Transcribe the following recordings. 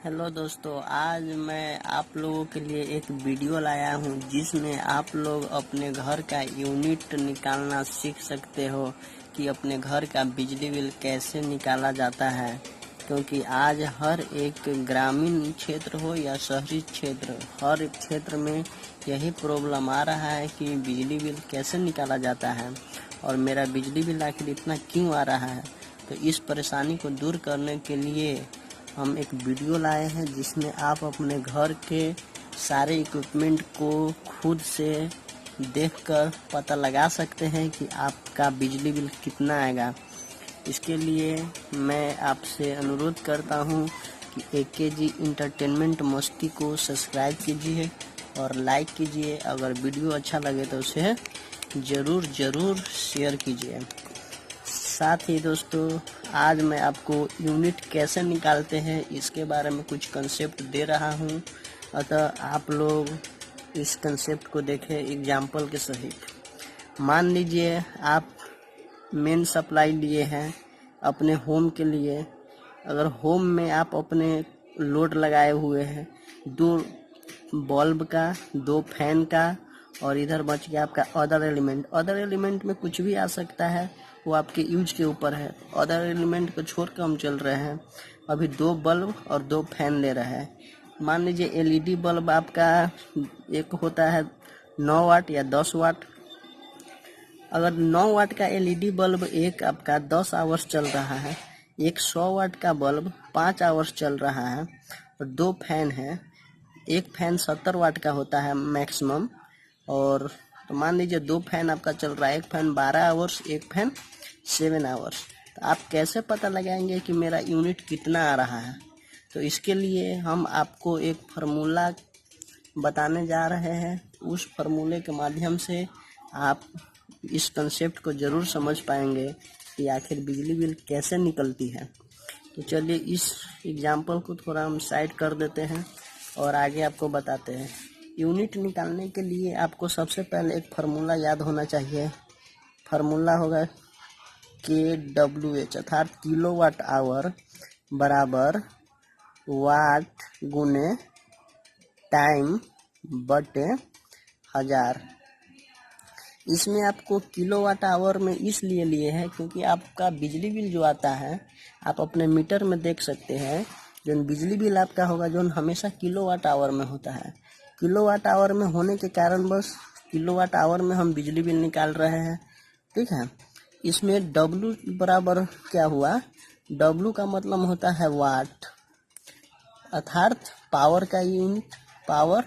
Hello दोस्तों, आज मैं आप लोगों के लिए एक वीडियो लाया हूं जिसमें आप लोग अपने घर का यूनिट निकालना सीख सकते हो कि अपने घर का बिजली बिल कैसे निकाला जाता है। क्योंकि आज हर एक ग्रामीण क्षेत्र हो या शहरी क्षेत्र, हर एक क्षेत्र में यही प्रॉब्लम आ रहा है कि बिजली बिल कैसे निकाला जाता है और मेरा बिजली बिल आखिर इतना क्यों आ रहा है। तो इस परेशानी को दूर करने के लिए हम एक वीडियो लाए हैं जिसमें आप अपने घर के सारे इक्विपमेंट को खुद से देखकर पता लगा सकते हैं कि आपका बिजली बिल कितना आएगा। इसके लिए मैं आपसे अनुरोध करता हूं कि AKG इंटरटेनमेंट मस्ती को सब्सक्राइब कीजिए और लाइक कीजिए। अगर वीडियो अच्छा लगे तो उसे ज़रूर शेयर कीजिए। साथ ही दोस्तों, आज मैं आपको यूनिट कैसे निकालते हैं इसके बारे में कुछ कंसेप्ट दे रहा हूं, अतः आप लोग इस कंसेप्ट को देखें एग्जाम्पल के सहित। मान लीजिए आप मेन सप्लाई लिए हैं अपने होम के लिए। अगर होम में आप अपने लोड लगाए हुए हैं 2 बल्ब का, 2 फैन का, और इधर बच गया आपका अदर एलिमेंट में कुछ भी आ सकता है, वो आपके यूज के ऊपर है। अदर एलिमेंट को छोड़ कर हम चल रहे हैं। अभी 2 बल्ब और 2 फैन ले रहे हैं। मान लीजिए LED बल्ब आपका एक होता है 9 वाट या 10 वाट। अगर 9 वाट का LED बल्ब एक आपका 10 आवर्स चल रहा है, एक 100 वाट का बल्ब 5 आवर्स चल रहा है, और 2 फैन है। एक फैन 70 वाट का होता है मैक्सिमम, और तो मान लीजिए 2 फैन आपका चल रहा है, एक फैन 12 आवर्स, एक फैन 7 आवर्स। तो आप कैसे पता लगाएंगे कि मेरा यूनिट कितना आ रहा है? तो इसके लिए हम आपको एक फार्मूला बताने जा रहे हैं। उस फार्मूले के माध्यम से आप इस कंसेप्ट को ज़रूर समझ पाएंगे कि आखिर बिजली बिल कैसे निकलती है। तो चलिए इस एग्जाम्पल को थोड़ा हम साइड कर देते हैं और आगे आपको बताते हैं। यूनिट निकालने के लिए आपको सबसे पहले एक फार्मूला याद होना चाहिए। फार्मूला होगा KWH अर्थात किलोवाट आवर बराबर वाट गुने टाइम बटे 1000। इसमें आपको किलोवाट आवर में इसलिए लिए हैं क्योंकि आपका बिजली बिल जो आता है, आप अपने मीटर में देख सकते हैं, जो बिजली बिल आपका होगा जो हमेशा किलोवाट आवर में होता है। किलोवाट आवर में होने के कारण बस किलोवाट आवर में हम बिजली बिल निकाल रहे हैं, ठीक है। इसमें W बराबर क्या हुआ? W का मतलब होता है वाट, अर्थात पावर का यूनिट, पावर।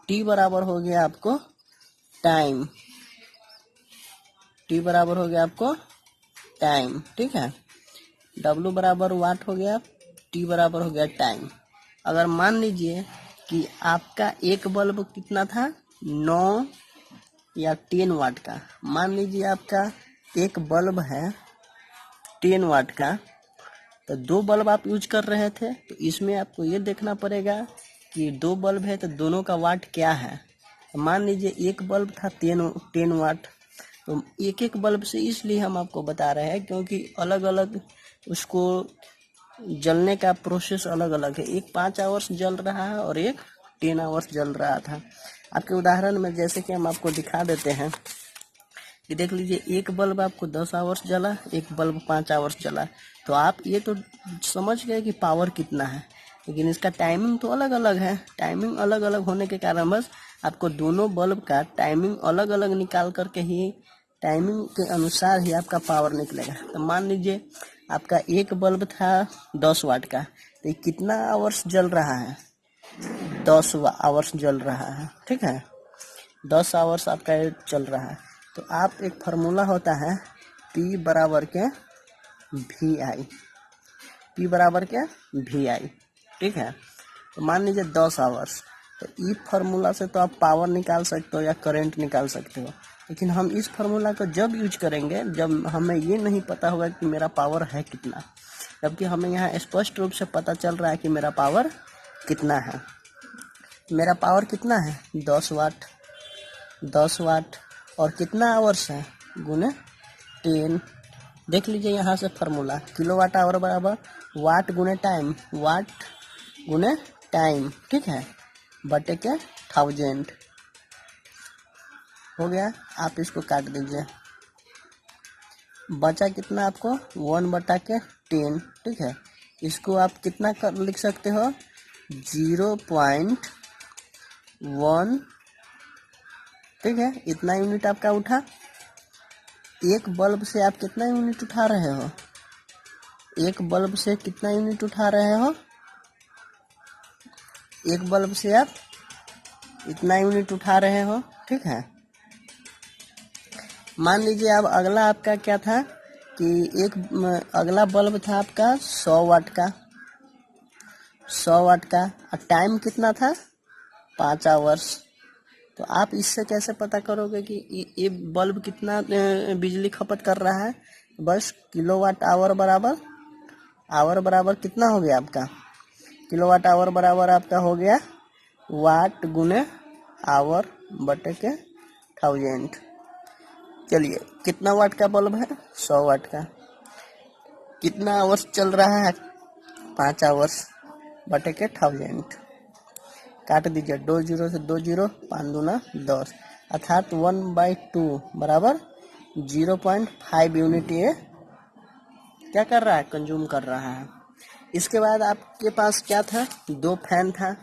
T बराबर हो गया आपको टाइम, T बराबर हो गया आपको टाइम, ठीक है। W बराबर वाट हो गया, T बराबर हो गया टाइम। अगर मान लीजिए कि आपका एक बल्ब कितना था, 9 या 10 वाट का। मान लीजिए आपका एक बल्ब है 10 वाट का, तो 2 बल्ब आप यूज कर रहे थे। तो इसमें आपको ये देखना पड़ेगा कि 2 बल्ब है तो दोनों का वाट क्या है। मान लीजिए एक बल्ब था 10 वाट, तो एक एक बल्ब से इसलिए हम आपको बता रहे हैं क्योंकि अलग अलग उसको जलने का प्रोसेस अलग अलग है। एक 5 आवर्स जल रहा है और एक 10 आवर्स जल रहा था। आपके उदाहरण में जैसे कि हम आपको दिखा देते हैं कि देख लीजिए, एक बल्ब आपको 10 आवर्स जला, एक बल्ब 5 आवर्स जला। तो आप ये तो समझ गए कि पावर कितना है, लेकिन इसका टाइमिंग तो अलग अलग है। टाइमिंग अलग अलग होने के कारण बस आपको दोनों बल्ब का टाइमिंग अलग अलग निकाल करके ही टाइमिंग के अनुसार ही आपका पावर निकलेगा। तो मान लीजिए आपका एक बल्ब था 10 वाट का, तो कितना आवर्स जल रहा है? 10 आवर्स जल रहा है, ठीक है। 10 आवर्स आपका चल रहा है। तो आप एक फार्मूला होता है P बराबर के VI, P बराबर के VI, ठीक है। तो मान लीजिए 10 आवर्स, तो इस फार्मूला से तो आप पावर निकाल सकते हो या करंट निकाल सकते हो। लेकिन हम इस फार्मूला को जब यूज करेंगे जब हमें ये नहीं पता होगा कि मेरा पावर है कितना, जबकि हमें यहाँ स्पष्ट रूप से पता चल रहा है कि मेरा पावर कितना है। मेरा पावर कितना है? 10 वाट। 10 वाट और कितना आवर्स है? गुने 10, देख लीजिए यहाँ से फार्मूला, किलोवाट आवर बराबर वाट गुने टाइम, वाट गुने टाइम, ठीक है, बटे के 1000 हो गया। आप इसको काट दीजिए, बचा कितना आपको 1/10, ठीक है। इसको आप कितना कर लिख सकते हो 0.1, ठीक है, इतना यूनिट आपका उठा। एक बल्ब से आप कितना यूनिट उठा रहे हो, एक बल्ब से कितना यूनिट उठा रहे हो, एक बल्ब से आप इतना यूनिट उठा रहे हो, ठीक है। मान लीजिए अब अगला आपका क्या था कि एक अगला बल्ब था आपका 100 वाट का, 100 वाट का, और टाइम कितना था 5 आवर्स। तो आप इससे कैसे पता करोगे कि ये बल्ब कितना बिजली खपत कर रहा है। बस किलोवाट आवर बराबर कितना हो गया आपका, किलोवाट आवर बराबर आपका हो गया वाट गुने आवर बटे के 1000। चलिए कितना वाट का बल्ब है 100 वाट का, कितना आवर्स चल रहा है 5 आवर्स बटे के 1000। काट दीजिए, 2 0 से 2 0, 5 दूना 10, अर्थात 1/2 बराबर 0.5 यूनिट ये क्या कर रहा है, कंज्यूम कर रहा है। इसके बाद आपके पास क्या था, 2 फैन था,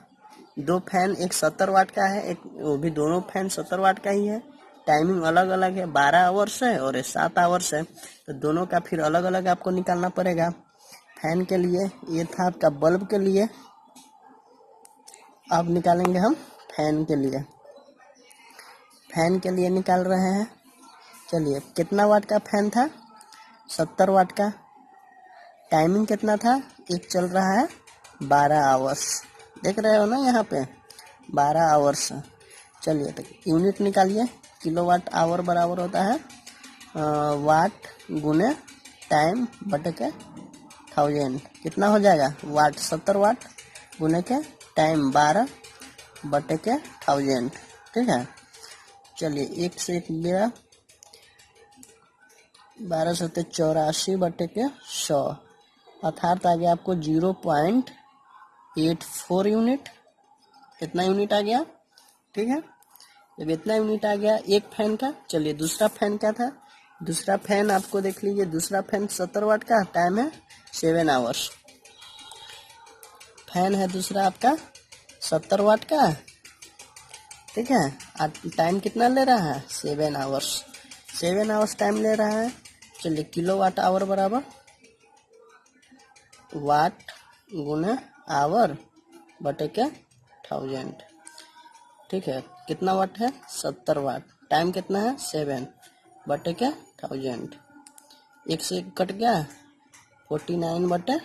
2 फैन, एक 70 वाट का है, एक वो भी दोनों फैन 70 वाट का ही है। टाइमिंग अलग अलग है, 12 आवर्स है और 7 आवर्स है, तो दोनों का फिर अलग अलग आपको निकालना पड़ेगा। फैन के लिए ये था आपका, बल्ब के लिए अब निकालेंगे हम फैन के लिए, फैन के लिए निकाल रहे हैं। चलिए कितना वाट का फैन था 70 वाट का, टाइमिंग कितना था, एक चल रहा है 12 आवर्स, देख रहे हो ना यहाँ पे 12 आवर्स। चलिए तो यूनिट निकालिए, किलोवाट आवर बराबर होता है वाट गुने टाइम बटे के 1000। कितना हो जाएगा, वाट 70 वाट गुने के टाइम 12 बटे के 1000, ठीक है। चलिए 1 से 1 गया, 12 सत्ते 84 बटे के 100, अर्थात आ गया आपको 0.84 यूनिट। कितना यूनिट आ गया, ठीक है। जब इतना यूनिट आ गया एक फैन का, चलिए दूसरा फैन क्या था, दूसरा फैन आपको देख लीजिए, दूसरा फैन 70 वाट का, टाइम है 7 आवर्स। फैन है दूसरा आपका 70 वाट का, ठीक है, टाइम कितना ले रहा है 7 आवर्स, 7 आवर्स टाइम ले रहा है। चलिए किलोवाट आवर बराबर वाट गुने आवर बटे के 1000, ठीक है। कितना वाट है 70 वाट, टाइम कितना है 7 बटे के 1000, 1 से 1 कट गया, 49 बटे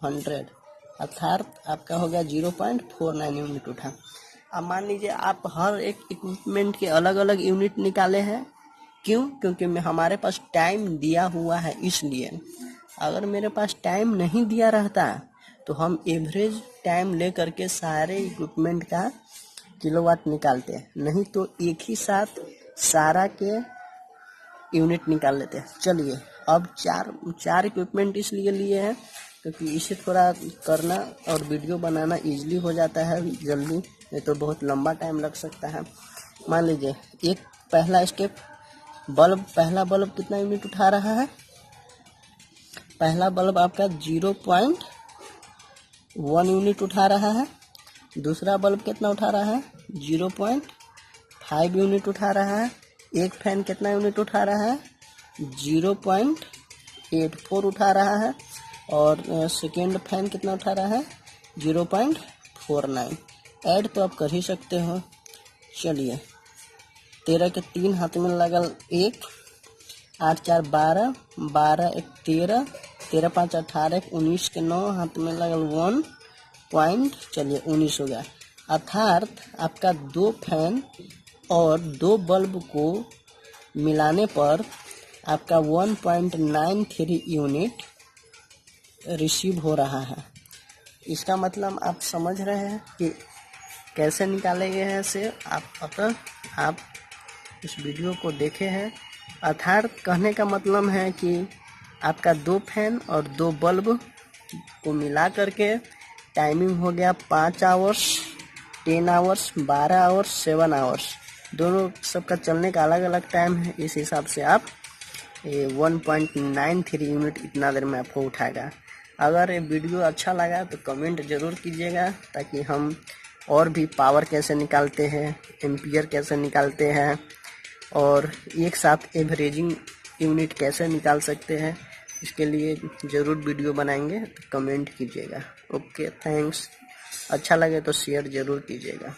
100, अर्थात आपका हो गया 0.49 यूनिट उठा। अब मान लीजिए आप हर एक इक्विपमेंट के अलग अलग यूनिट निकाले हैं, क्यों, क्योंकि हमारे पास टाइम दिया हुआ है इसलिए। अगर मेरे पास टाइम नहीं दिया रहता तो हम एवरेज टाइम ले करके सारे इक्विपमेंट का किलोवाट निकालते हैं, नहीं तो एक ही साथ सारा के यूनिट निकाल लेते हैं। चलिए अब चार इक्विपमेंट इसलिए लिए हैं क्योंकि इसे थोड़ा करना और वीडियो बनाना इजीली हो जाता है जल्दी, नहीं तो बहुत लंबा टाइम लग सकता है। मान लीजिए एक पहला स्टेप, बल्ब, पहला बल्ब कितना यूनिट उठा रहा है, पहला बल्ब आपका 0.1 यूनिट उठा रहा है, दूसरा बल्ब कितना उठा रहा है 0.5 यूनिट उठा रहा है, एक फैन कितना यूनिट उठा रहा है 0.84 उठा रहा है, और सेकेंड फैन कितना उठा रहा है 0.49। ऐड तो आप कर ही सकते हो। चलिए 13 के 3 हाथ में लगल 1, 8 4 12, 12 1 13, 13 5 18, 19 के 9 हाथ में लगल 1 पॉइंट, चलिए 19 हो गया। अर्थात आपका 2 फैन और 2 बल्ब को मिलाने पर आपका 1.93 यूनिट रिसीव हो रहा है। इसका मतलब आप समझ रहे हैं कि कैसे निकाले गए हैं से आप इस वीडियो को देखे हैं। अर्थात कहने का मतलब है कि आपका 2 फैन और 2 बल्ब को मिला करके टाइमिंग हो गया 5 आवर्स, 10 आवर्स, 12 आवर्स, 7 आवर्स। दोनों सबका चलने का अलग अलग टाइम है। इस हिसाब से आप 1.93 यूनिट इतना देर में आपको उठाएगा। अगर ये वीडियो अच्छा लगा तो कमेंट जरूर कीजिएगा, ताकि हम और भी पावर कैसे निकालते हैं, एम्पियर कैसे निकालते हैं और एक साथ एवरेजिंग यूनिट कैसे निकाल सकते हैं, इसके लिए ज़रूर वीडियो बनाएंगे। तो कमेंट कीजिएगा। Okay, thanks. अच्छा लगे तो शेयर ज़रूर कीजिएगा।